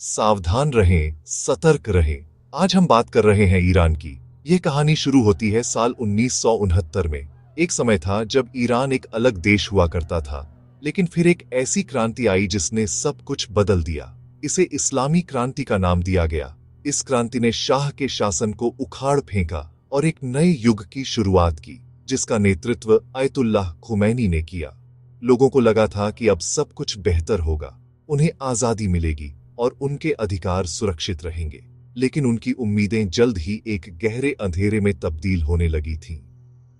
सावधान रहें, सतर्क रहें। आज हम बात कर रहे हैं ईरान की। यह कहानी शुरू होती है साल 1969 में। एक समय था जब ईरान एक अलग देश हुआ करता था, लेकिन फिर एक ऐसी क्रांति आई जिसने सब कुछ बदल दिया। इसे इस्लामी क्रांति का नाम दिया गया। इस क्रांति ने शाह के शासन को उखाड़ फेंका और एक नए युग की शुरुआत की, जिसका नेतृत्व आयतुल्लाह खुमैनी ने किया। लोगों को लगा था कि अब सब कुछ बेहतर होगा, उन्हें आजादी मिलेगी और उनके अधिकार सुरक्षित रहेंगे। लेकिन उनकी उम्मीदें जल्द ही एक गहरे अंधेरे में तब्दील होने लगी थीं।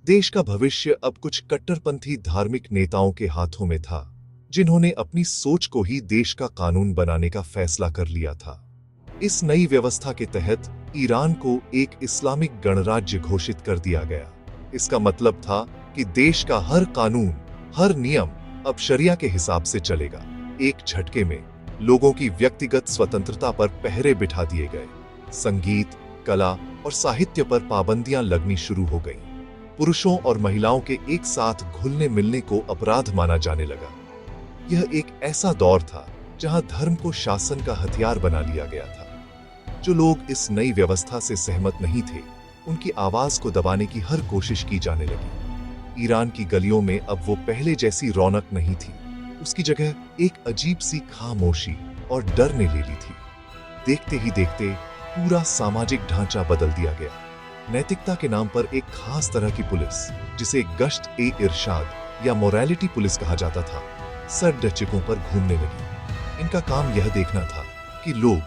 देश का भविष्य अब कुछ कट्टरपंथी धार्मिक नेताओं के हाथों में था, जिन्होंने अपनी सोच को ही देश का कानून बनाने का फैसला कर लिया था। इस नई व्यवस्था के तहत ईरान को एक इस्लामिक गणराज्य घोषित कर दिया गया। इसका मतलब था कि देश का हर कानून, हर नियम अब शरिया के हिसाब से चलेगा। एक झटके में लोगों की व्यक्तिगत स्वतंत्रता पर पहरे बिठा दिए गए। संगीत, कला और साहित्य पर पाबंदियां लगनी शुरू हो गईं। पुरुषों और महिलाओं के एक साथ घुलने मिलने को अपराध माना जाने लगा। यह एक ऐसा दौर था जहां धर्म को शासन का हथियार बना लिया गया था। जो लोग इस नई व्यवस्था से सहमत नहीं थे, उनकी आवाज को दबाने की हर कोशिश की जाने लगी। ईरान की गलियों में अब वो पहले जैसी रौनक नहीं थी। उसकी जगह एक अजीब सी खामोशी और डर ने ले ली थी। देखते ही देखते पूरा सामाजिक ढांचा बदल दिया गया। नैतिकता के नाम पर एक खास तरह की पुलिस, जिसे गश्त-ए-इरशाद या मोरालिटी पुलिस कहा जाता था, सरडचकों पर घूमने लगी। इनका काम यह देखना था कि लोग,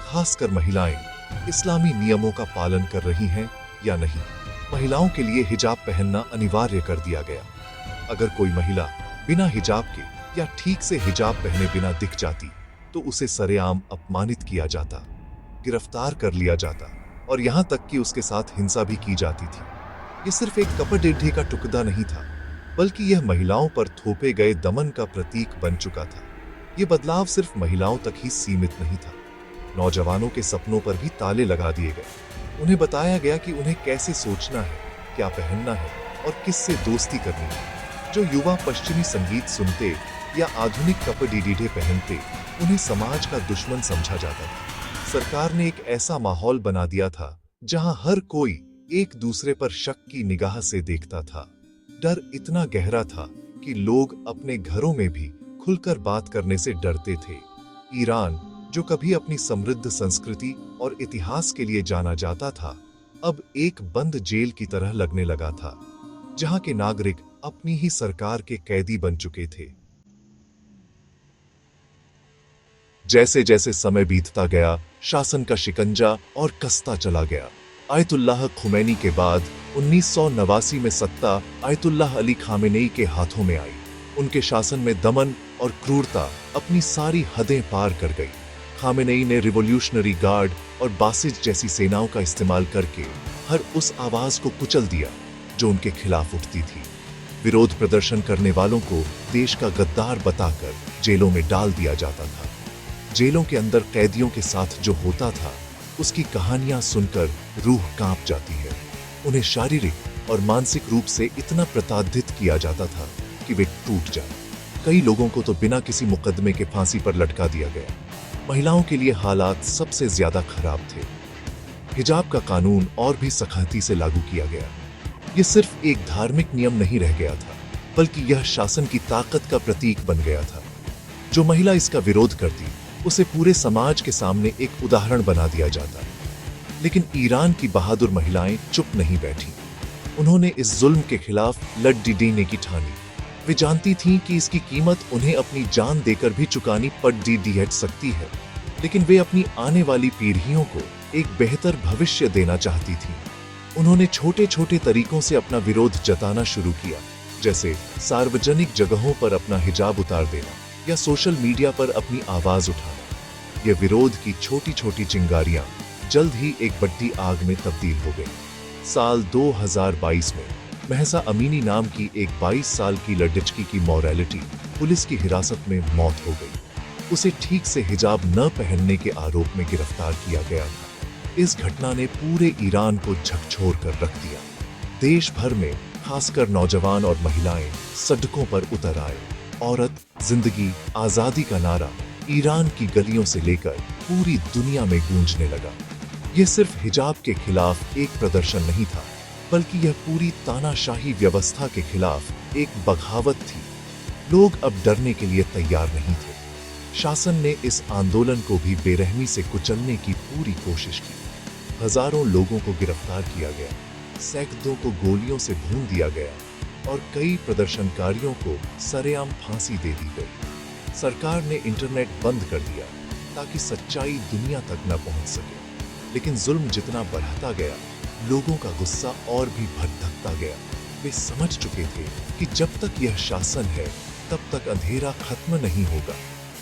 खासकर महिलाएं, इस्लामी नियमों का पालन कर रही हैं या नहीं। महिलाओं के लिए हिजाब पहनना अनिवार्य कर दिया गया। अगर कोई महिला बिना हिजाब के या ठीक से हिजाब पहने बिना दिख जाती, तो उसे सरेआम अपमानित किया जाता, गिरफ्तार कर लिया जाता और यहां तक कि उसके साथ हिंसा भी की जाती थी। यह सिर्फ एक कपड़े का टुकड़ा नहीं था, बल्कि यह महिलाओं पर थोपे गए दमन का प्रतीक बन चुका था। यह बदलाव सिर्फ महिलाओं तक ही सीमित नहीं था। नौजवानों के सपनों पर भी ताले लगा दिए गए। उन्हें बताया गया कि उन्हें कैसे सोचना है, क्या पहनना है और किससे दोस्ती करनी है। जो युवा पश्चिमी संगीत सुनते या आधुनिक कपड़े पहनते, उन्हें समाज का दुश्मन समझा जाता था। सरकार ने एक ऐसा माहौल बना दिया था जहां हर कोई एक दूसरे पर शक की निगाह से देखता था। डर इतना गहरा था कि लोग अपने घरों में भी खुलकर बात करने से डरते थे। ईरान, जो कभी अपनी समृद्ध संस्कृति और इतिहास के लिए जाना जाता था, अब एक बंद जेल की तरह लगने लगा था, जहां के नागरिक अपनी ही सरकार के कैदी बन चुके थे। जैसे जैसे समय बीतता गया, शासन का शिकंजा और कसता चला गया। आयतुल्लाह खुमैनी के बाद 1989 में सत्ता आयतुल्लाह अली खामेनेई के हाथों में आई। उनके शासन में दमन और क्रूरता अपनी सारी हदें पार कर गई। खामेनेई ने रिवॉल्यूशनरी गार्ड और बासिज जैसी सेनाओं का इस्तेमाल करके हर उस आवाज को कुचल दिया जो उनके खिलाफ उठती थी। विरोध प्रदर्शन करने वालों को देश का गद्दार बताकर जेलों में डाल दिया जाता था। जेलों के अंदर कैदियों के साथ जो होता था, उसकी कहानियां सुनकर रूह कांप जाती है। उन्हें शारीरिक और मानसिक रूप से इतना प्रताड़ित किया जाता था कि वे टूट जाए। कई लोगों को तो बिना किसी मुकदमे के फांसी पर लटका दिया गया। महिलाओं के लिए हालात सबसे ज्यादा खराब थे। हिजाब का कानून और भी सख्ती से लागू किया गया। यह सिर्फ एक धार्मिक नियम नहीं रह गया था, बल्कि यह शासन की ताकत का प्रतीक बन गया था। जो महिला इसका विरोध करती, उसे पूरे समाज के सामने एक उदाहरण बना दिया जाता। लेकिन ईरान की बहादुर महिलाएं चुप नहीं बैठी। उन्होंने इस जुल्म के खिलाफ लड़ डीडीने की ठानी। वे जानती थीं कि इसकी कीमत उन्हें अपनी जान देकर भी चुकानी पड़ सकती है, लेकिन वे अपनी आने वाली पीढ़ियों को एक बेहतर भविष्य देना चाहती थीं। उन्होंने छोटे छोटे तरीकों से अपना विरोध जताना शुरू किया, जैसे सार्वजनिक जगहों पर अपना हिजाब उतार देना या सोशल मीडिया पर अपनी आवाज उठाना। यह विरोध की छोटी छोटी चिंगारियां जल्द ही एक बड़ी आग में तब्दील हो गई। साल 2022 में महसा अमीनी नाम की एक 22 साल की लड़की की मोरालिटी पुलिस की हिरासत में मौत हो गई। उसे ठीक से हिजाब न पहनने के आरोप में गिरफ्तार किया गया था। इस घटना ने पूरे ईरान को झकझोर कर रख दिया। देश भर में खासकर नौजवान और महिलाएं सड़कों पर उतर आए। औरत, जिंदगी, आजादी का नारा ईरान की गलियों से लेकर पूरी दुनिया में गूंजने लगा। यह सिर्फ हिजाब के खिलाफ एक प्रदर्शन नहीं था, बल्कि यह पूरी तानाशाही व्यवस्था के खिलाफ एक बगावत थी। लोग अब डरने के लिए तैयार नहीं थे। शासन ने इस आंदोलन को भी बेरहमी से कुचलने की पूरी कोशिश की। हजारों लोगों को गिरफ्तार किया गया, सैकड़ों को गोलियों से भून दिया गया और कई प्रदर्शनकारियों को सरेआम फांसी दे दी गई। सरकार ने इंटरनेट बंद कर दिया ताकि सच्चाई दुनिया तक न पहुंच सके। लेकिन जुल्म जितना बढ़ता गया, लोगों का गुस्सा और भी भड़कता गया। वे समझ चुके थे कि जब तक यह शासन है, तब तक अंधेरा खत्म नहीं होगा।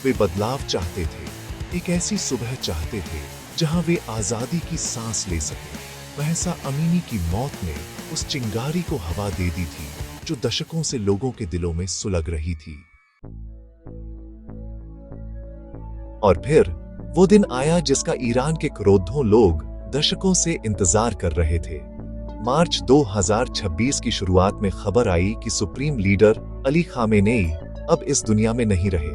वे बदलाव चाहते थे, एक ऐसी सुबह चाहते थे जहां वे आजादी की सांस ले सके। महसा अमीनी की मौत ने उस चिंगारी को हवा दे दी थी जो दशकों से लोगों के दिलों में सुलग रही थी। और फिर वो दिन आया जिसका ईरान के क्रोधों लोग दशकों से इंतजार कर रहे थे। मार्च 2026 की शुरुआत में खबर आई कि सुप्रीम लीडर अली खामेनेई अब इस दुनिया में नहीं रहे।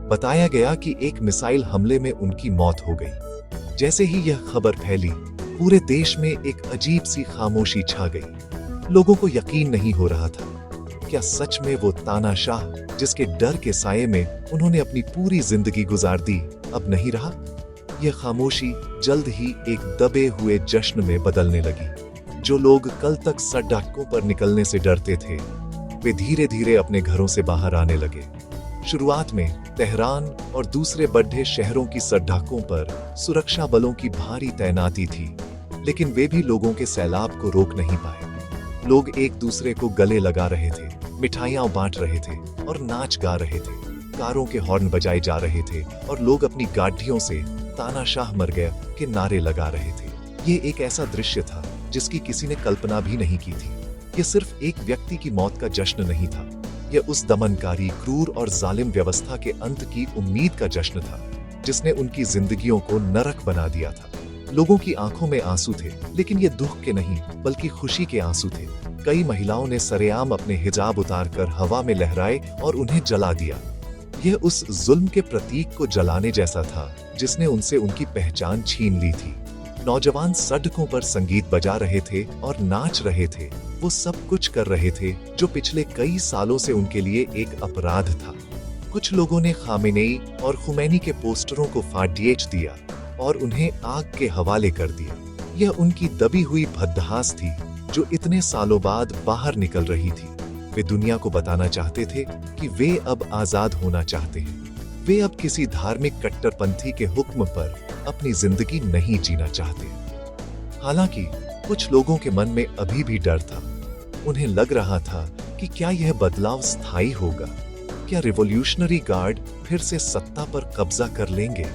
बताया गया कि एक मिसाइल हमले में उनकी मौत हो गई। जैसे ही यह खबर फैली, पूरे देश में एक अजीब सी खामोशी छा गई। लोगों को यकीन नहीं हो रहा था, क्या सच में वो तानाशाह जिसके डर के साये में उन्होंने अपनी पूरी जिंदगी गुजार दी, अब नहीं रहा? यह खामोशी जल्द ही एक दबे हुए जश्न में बदलने लगी। जो लोग कल तक सड़कों पर निकलने से डरते थे, वे धीरे धीरे अपने घरों से बाहर आने लगे। शुरुआत में तेहरान और दूसरे बड़े शहरों की सड़कों पर सुरक्षा बलों की भारी तैनाती थी, लेकिन वे भी लोगों के सैलाब को रोक नहीं पाए। लोग एक दूसरे को गले लगा रहे थे, मिठाइयां बांट रहे थे और नाच गा रहे थे। कारों के हॉर्न बजाए जा रहे थे और लोग अपनी गाड़ियों से तानाशाह मर गया के नारे लगा रहे थे। ये एक ऐसा दृश्य था जिसकी किसी ने कल्पना भी नहीं की थी। यह सिर्फ एक व्यक्ति की मौत का जश्न नहीं था, यह उस दमनकारी, क्रूर और जालिम व्यवस्था के अंत की उम्मीद का जश्न था, जिसने उनकी जिंदगियों को नरक बना दिया था। लोगों की आंखों में आंसू थे, लेकिन ये दुख के नहीं बल्कि खुशी के आंसू थे। कई महिलाओं ने सरेआम अपने हिजाब उतारकर हवा में लहराए और उन्हें जला दिया। यह उस जुल्म के प्रतीक को जलाने जैसा था जिसने उनसे उनकी पहचान छीन ली थी। नौजवान सड़कों पर संगीत बजा रहे थे और नाच रहे थे। वो सब कुछ कर रहे थे जो पिछले कई सालों से उनके लिए एक अपराध था। कुछ लोगों ने खामेनेई और खुमैनी के पोस्टरों को फाड़िएच दिया और उन्हें आग के हवाले कर दिया। यह उनकी दबी हुई भद्दहास थी जो इतने सालों बाद बाहर निकल रही थी। वे दुनिया को बताना चाहते थे कि वे अब आजाद होना चाहते हैं। वे अब किसी धार्मिक कट्टरपंथी के हुक्म पर अपनी जिंदगी नहीं जीना चाहते। हालांकि कुछ लोगों के मन में अभी भी डर था। उन्हें लग रहा था कि क्या यह बदलाव स्थायी होगा? क्या रिवॉल्यूशनरी गार्ड फिर से सत्ता पर कब्जा कर लेंगे?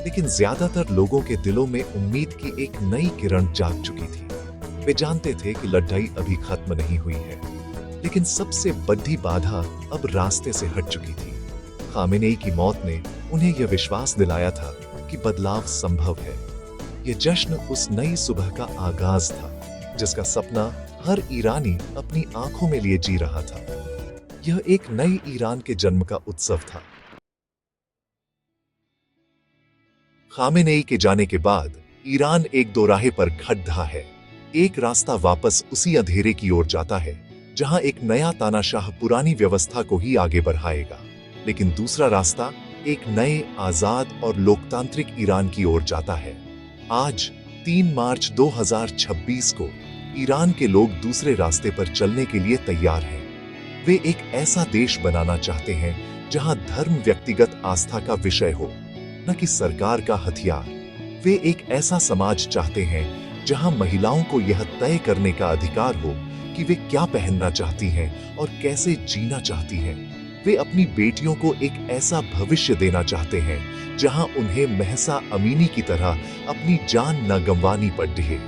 लेकिन ज्यादातर लोगों के दिलों में उम्मीद की एक नई किरण जाग चुकी थी। वे जानते थे कि लड़ाई अभी खत्म नहीं हुई है, लेकिन सबसे बड़ी बाधा अब रास्ते से हट चुकी थी। खामेनेई की मौत ने उन्हें यह विश्वास दिलाया था कि बदलाव संभव है। यह जश्न उस नई सुबह का आगाज था जिसका सपना हर ईरानी अपनी आंखों में लिए जी रहा था। यह एक नई ईरान के जन्म का उत्सव था। खामेनेई के जाने के बाद ईरान एक दोराहे पर खड़ा है। एक रास्ता वापस उसी अंधेरे की ओर जाता है जहां एक नया तानाशाह पुरानी व्यवस्था को ही आगे बढ़ाएगा, लेकिन दूसरा रास्ता एक नए, आजाद और लोकतांत्रिक ईरान की ओर जाता है। आज 3 मार्च 2026 को ईरान के लोग दूसरे रास्ते पर चलने के लिए तैयार हैं। वे एक ऐसा देश बनाना चाहते हैं जहां धर्म व्यक्तिगत आस्था का विषय हो, न कि सरकार का हथियार। वे एक ऐसा समाज चाहते हैं जहां महिलाओं को यह तय करने का अधिकार हो कि वे क्या पहनना चाहती हैं और कैसे जीना चाहती हैं। वे अपनी बेटियों को एक ऐसा भविष्य देना चाहते हैं जहां उन्हें महसा अमीनी की तरह अपनी जान न गंवानी पड़े।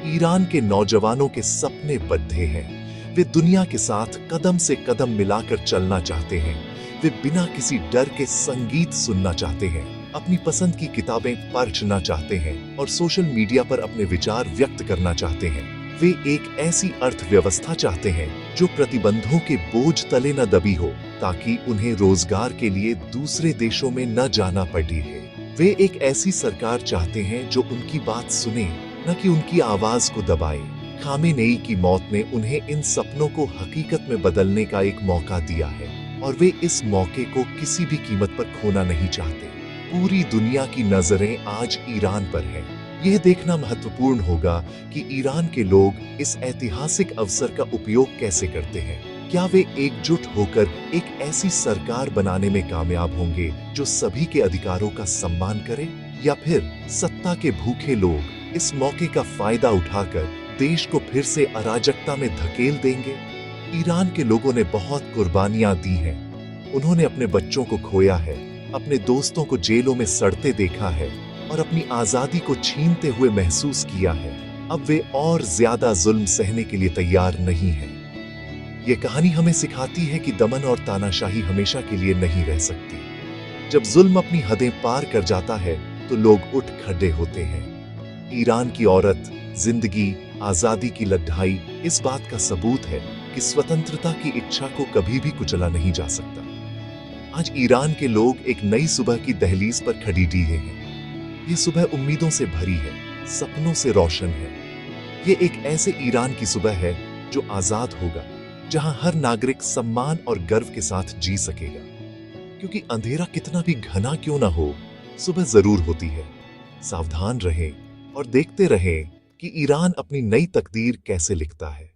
ईरान के नौजवानों के सपने बंधे हैं। वे दुनिया के साथ कदम से कदम मिलाकर चलना चाहते हैं। वे बिना किसी डर के संगीत सुनना चाहते हैं, अपनी पसंद की किताबें पढ़ना चाहते हैं और सोशल मीडिया पर अपने विचार व्यक्त करना चाहते हैं। वे एक ऐसी अर्थव्यवस्था चाहते हैं जो प्रतिबंधों के बोझ तले न दबी हो, ताकि उन्हें रोजगार के लिए दूसरे देशों में न जाना पड़े। वे एक ऐसी सरकार चाहते हैं जो उनकी बात सुने, न कि उनकी आवाज को दबाए। खामेनेई की मौत ने उन्हें इन सपनों को हकीकत में बदलने का एक मौका दिया है, और वे इस मौके को किसी भी कीमत पर खोना नहीं चाहते। पूरी दुनिया की नजरें आज ईरान पर है। यह देखना महत्वपूर्ण होगा कि ईरान के लोग इस ऐतिहासिक अवसर का उपयोग कैसे करते हैं। क्या वे एकजुट होकर एक ऐसी सरकार बनाने में कामयाब होंगे जो सभी के अधिकारों का सम्मान करे, या फिर सत्ता के भूखे लोग इस मौके का फायदा उठाकर देश को फिर से अराजकता में धकेल देंगे? ईरान के लोगों ने बहुत कुर्बानियां दी हैं। उन्होंने अपने बच्चों को खोया है, अपने दोस्तों को जेलों में सड़ते देखा है और अपनी आजादी को छीनते हुए महसूस किया है। अब वे और ज्यादा जुल्म सहने के लिए तैयार नहीं हैं। ये कहानी हमें सिखाती है कि दमन और तानाशाही हमेशा के लिए नहीं रह सकती। जब जुल्म अपनी हदें पार कर जाता है तो लोग उठ खड़े होते हैं। ईरान की औरत, जिंदगी, आजादी की लड़ाई इस बात का सबूत है कि स्वतंत्रता की इच्छा को कभी भी कुचला नहीं जा सकता। आज ईरान के लोग एक नई सुबह की दहलीज पर खड़ी दिए हैं। ये सुबह उम्मीदों से भरी है, सपनों से रोशन है। ये एक ऐसे ईरान की सुबह है जो आजाद होगा, जहां हर नागरिक सम्मान और गर्व के साथ जी सकेगा। क्योंकि अंधेरा कितना भी घना क्यों ना हो, सुबह जरूर होती है। सावधान रहें और देखते रहें कि ईरान अपनी नई तकदीर कैसे लिखता है।